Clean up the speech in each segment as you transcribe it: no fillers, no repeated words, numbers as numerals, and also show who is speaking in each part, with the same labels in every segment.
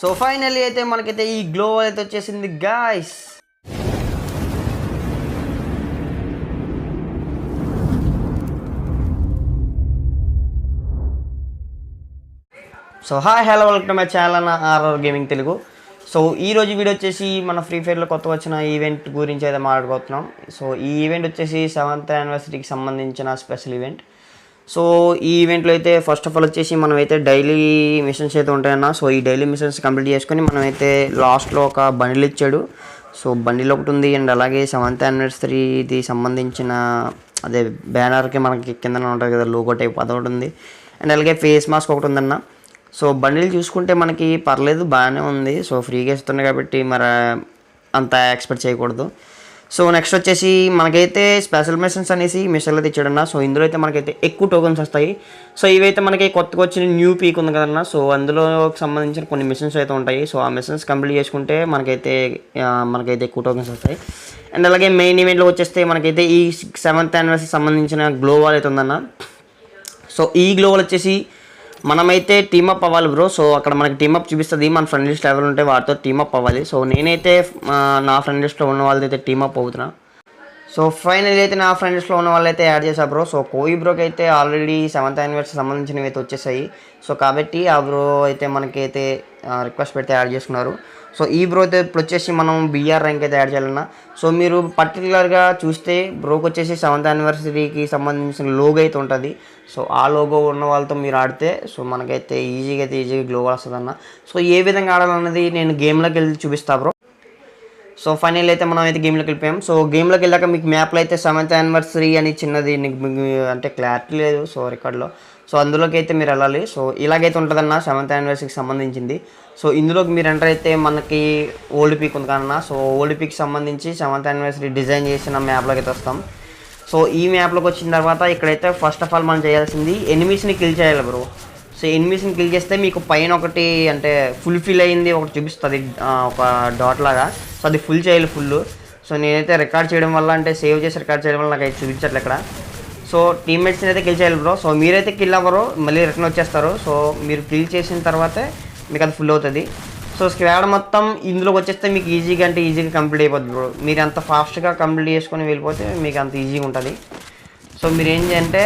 Speaker 1: So finally అయితే మనకైతే ఈ గ్లో అయితే వచ్చేసింది guys. So hi hello welcome to my channel RR gaming Telugu. So ఈరోజు వీడియో వచ్చేసి మన ఫ్రీ ఫైర్లో కొత్త వచ్చిన ఈవెంట్ గురించి అయితే మాట్లాడుకుంటున్నాం. సో ఈ ఈవెంట్ వచ్చేసి 7th యానివర్సరీకి సంబంధించిన స్పెషల్ ఈవెంట్. సో ఈ ఈవెంట్లో అయితే ఫస్ట్ ఆఫ్ ఆల్ వచ్చేసి మనమైతే డైలీ మిషన్స్ అయితే ఉంటాయన్న. సో ఈ డైలీ మిషన్స్ కంప్లీట్ చేసుకొని మనమైతే లాస్ట్లో ఒక బండిల్ ఇచ్చాడు. సో బండిల్ ఒకటి ఉంది అండ్ అలాగే 7th యానివర్సరీది సంబంధించిన అదే బ్యానర్కి మనకి కింద ఉంటుంది కదా లోగో టైప్ అదొకటి ఉంది అండ్ అలాగే ఫేస్ మాస్క్ ఒకటి ఉందన్న. సో బండిల్ చూసుకుంటే మనకి పర్లేదు బాగానే ఉంది. సో ఫ్రీగా ఇస్తున్నాయి కాబట్టి మరి అంత ఎక్స్పెక్ట్ చేయకూడదు. సో నెక్స్ట్ వచ్చేసి మనకైతే స్పెషల్ మిషన్స్ అనేసి మిషన్లో తెచ్చాడన్న. సో ఇందులో అయితే మనకైతే ఎక్కువ టోకెన్స్ వస్తాయి. సో ఇవైతే మనకి కొత్తగా వచ్చిన న్యూ పీక్ ఉంది కదన్న. సో అందులో సంబంధించిన కొన్ని మిషన్స్ అయితే ఉంటాయి. సో ఆ మిషన్స్ కంప్లీట్ చేసుకుంటే మనకైతే ఎక్కువ టోకెన్స్ వస్తాయి. అండ్ అలాగే మెయిన్ ఈవెంట్లో వచ్చేస్తే మనకైతే ఈ 7th యానివర్సరీ సంబంధించిన గ్లోవాల్ అయితే ఉందన్న. సో ఈ గ్లోవాల్ వచ్చేసి మనమైతే టీమప్ అవ్వాలి బ్రో. సో అక్కడ మనకి టీమప్ చూపిస్తుంది. మన ఫ్రెండ్ లిస్ట్ ఎవరు ఉంటే వాటితో టీమప్ అవ్వాలి. సో నేనైతే నా ఫ్రెండ్ లిస్ట్లో ఉన్న వాళ్ళైతే టీమప్ అవుతున్నా. సో ఫైనల్ అయితే నా ఫ్రెండ్ లిస్ట్లో ఉన్న వాళ్ళైతే యాడ్ చేశా బ్రో. సో కోయి బ్రోకి అయితే ఆల్రెడీ 7th యానివర్సరీ సంబంధించినవి అయితే వచ్చేసాయి. సో కాబట్టి ఆ బ్రో అయితే మనకైతే రిక్వెస్ట్ పెడితే యాడ్ చేసుకున్నారు. సో ఈ బ్రో అయితే ఇప్పుడు వచ్చేసి మనం బిఆర్ ర్యాంక్ అయితే యాడ్ చేయాలన్నా. సో మీరు పర్టికులర్గా చూస్తే బ్రోకి వచ్చేసి 7th యానివర్సరీకి సంబంధించిన లోగో అయితే ఉంటుంది. సో ఆ లోగో ఉన్న వాళ్ళతో మీరు ఆడితే సో మనకైతే ఈజీగా గ్లోవల్ వస్తుంది అన్న. సో ఏ విధంగా ఆడాలన్నది నేను గేమ్లోకి వెళ్ళి చూపిస్తా బ్రో. సో ఫైనల్ అయితే మనం అయితే గేమ్లోకి వెళ్ళిపోయాం. సో గేమ్లోకి వెళ్ళాక మీకు మ్యాప్లో అయితే 7th యానివర్సరీ అని చిన్నది అంటే క్లారిటీ లేదు సో రికార్డులో. సో అందులోకి అయితే మీరు వెళ్ళాలి. సో ఇలాగైతే ఉంటుందన్న 7th యానివర్సరీకి సంబంధించింది. సో ఇందులోకి మీరు ఎంటర్ అయితే మనకి ఓల్డ్ పీక్ ఉంది కన్నా. సో ఓల్డ్ పీక్కి సంబంధించి 7th యానివర్సరీ డిజైన్ చేసిన మ్యాప్లోకి అయితే వస్తాం. సో ఈ మ్యాప్లోకి వచ్చిన తర్వాత ఇక్కడైతే ఫస్ట్ ఆఫ్ ఆల్ మనం చేయాల్సింది ఎనిమీస్ని కిల్ చేయాలి బ్రో. సో ఎనిమీస్ని కిల్ చేస్తే మీకు పైన ఒకటి అంటే ఫుల్ఫిల్ అయింది ఒకటి చూపిస్తుంది ఒక డాట్ లాగా. సో అది ఫుల్ చేయాలి ఫుల్. సో నేనైతే రికార్డ్ చేయడం వల్ల అంటే సేవ్ చేసి రికార్డ్ చేయడం వల్ల నాకు అయితే చూపించట్లేదు ఇక్కడ. సో టీమ్మేట్స్ని అయితే కిల్ చేయాలి బ్రో. సో మీరైతే కిల్ అవ్వరు మళ్ళీ రిటర్న్ వచ్చేస్తారు. సో మీరు కిల్ చేసిన తర్వాతే మీకు అది ఫుల్ అవుతుంది. సో స్క్వాడ్ మొత్తం ఇందులోకి వచ్చేస్తే మీకు ఈజీగా కంప్లీట్ అయిపోతుంది బ్రో. మీరు అంత ఫాస్ట్గా కంప్లీట్ చేసుకొని వెళ్ళిపోతే మీకు అంత ఈజీగా ఉంటుంది. సో మీరు ఏం చేయంటే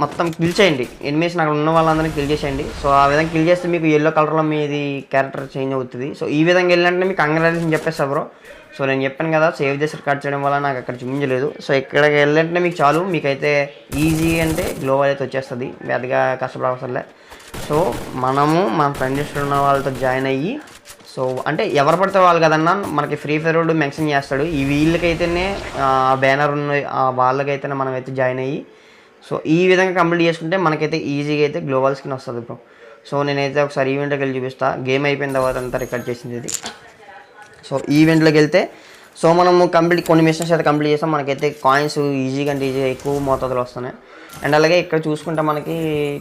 Speaker 1: మొత్తం కిల్ చేయండి ఎనిమీస్ అక్కడ ఉన్న వాళ్ళందరినీ కిల్ చేసేయండి. సో ఆ విధంగా కిల్ చేస్తే మీకు ఎల్లో కలర్లో మీది క్యారెక్టర్ చేంజ్ అవుతుంది. సో ఈ విధంగా వెళ్ళాలంటే మీకు కంగ్రాచులేషన్ చెప్పేస్తా బ్రో. సో నేను చెప్పాను కదా సేవ్ చేసి రికార్డ్ చేయడం వల్ల నాకు అక్కడ చూపించలేదు. సో ఇక్కడికి వెళ్ళాలంటే మీకు చాలు మీకైతే ఈజీ అంటే గ్లోవల్ అయితే వచ్చేస్తుంది. పెద్దగా కష్టపడవసలే. సో మనము మన ఫ్రెండ్స్ ఉన్న వాళ్ళతో జాయిన్ అయ్యి సో అంటే ఎవరు పడితే వాళ్ళు కదన్నా మనకి ఫ్రీ ఫైర్ రోడ్ మెన్షన్ చేస్తాడు. ఈ వీళ్ళకైతేనే బ్యానర్ ఉన్న వాళ్ళకైతేనే మనం అయితే జాయిన్ అయ్యి సో ఈ విధంగా కంప్లీట్ చేసుకుంటే మనకైతే ఈజీగా అయితే గ్లోవల్ స్కిన్ వస్తుంది బ్రో. సో నేనైతే ఒకసారి ఈవెంట్లోకి వెళ్ళి చూపిస్తా. గేమ్ అయిపోయిన తర్వాత అంతా రికార్డ్ చేసింది ఇది. సో ఈవెంట్లోకి వెళ్తే సో మనము కొన్ని మిషన్స్ అయితే కంప్లీట్ చేస్తాం. మనకైతే కాయిన్స్ ఈజీగా ఎక్కువ మోతాదులో వస్తున్నాయి. అండ్ అలాగే ఇక్కడ చూసుకుంటే మనకి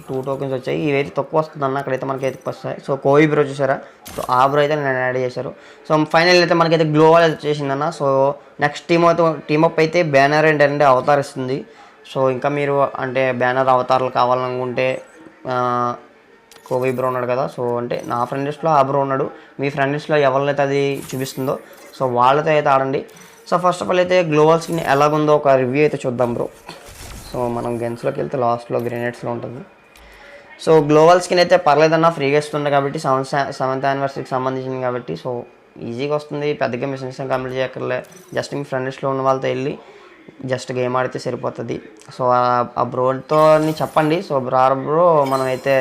Speaker 1: 2 టోకెన్స్ వచ్చాయి. ఇవైతే తక్కువ వస్తుందన్న అక్కడైతే మనకి ఎక్కువ వస్తాయి. సో కోయి బ్రో చూసారా. సో ఆ బ్రో అయితే నేను యాడ్ చేశారు. సో ఫైనల్ అయితే మనకైతే గ్లోవల్ అయితే వచ్చేసిందన్న. సో నెక్స్ట్ టీమప్ అయితే బ్యానర్ ఏంటంటే అవతార్ ఇస్తుంది. సో ఇంకా మీరు అంటే బ్యానర్ అవతారాలు కావాలనుకుంటే కోవి బ్రో ఉన్నాడు కదా. సో అంటే నా ఫ్రెండ్ లిస్ట్లో ఆ బ్రో ఉన్నాడు. మీ ఫ్రెండ్ లిస్ట్లో ఎవరినైతే అది చూపిస్తుందో సో వాళ్ళతో అయితే ఆడండి. సో ఫస్ట్ ఆఫ్ ఆల్ అయితే గ్లోవల్ స్కిన్ ఎలాగుందో ఒక రివ్యూ అయితే చూద్దాం బ్రో. సో మనం గన్స్లోకి వెళ్తే లాస్ట్లో గ్రెనేడ్స్లో ఉంటుంది. సో గ్లోవల్ స్కిన్ అయితే పర్లేదన్నా ఫ్రీగా ఇస్తుంది కాబట్టి 7th యానివర్సరీకి సంబంధించింది కాబట్టి సో ఈజీగా వస్తుంది. పెద్దగా మిషన్స్ కంప్లీట్ చేయక్కర్లే. జస్ట్ మీ ఫ్రెండ్ లిస్ట్లో ఉన్న వాళ్ళతో వెళ్ళి జస్ట్ గేమ్ ఆడితే సరిపోతుంది. సో ఆ బ్రోతో చెప్పండి. సో బ్రో మనమైతే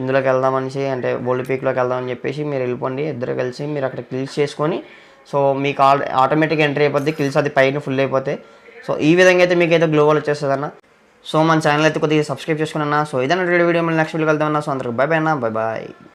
Speaker 1: ఇందులోకి వెళ్దామనేసి అంటే ఓల్డ్ పీక్లోకి వెళ్దామని చెప్పేసి మీరు వెళ్ళిపోండి. ఇద్దరు కలిసి మీరు అక్కడ కిల్స్ చేసుకొని సో మీకు ఆటోమేటిక్గా ఎంట్రీ అయిపోద్ది. కిల్స్ అది పైన ఫుల్ అయిపోతాయి. సో ఈ విధంగా అయితే మీకైతే గ్లోవల్ వచ్చేస్తుంది అన్న. సో మన ఛానల్ అయితే కొద్దిగా సబ్స్క్రైబ్ చేసుకున్నా. సో ఇదన్నా వీడియో మళ్ళీ నెక్స్ట్ వీడియోకి వెళ్దామన్నా. సో అందరికి బై అన్న. బై.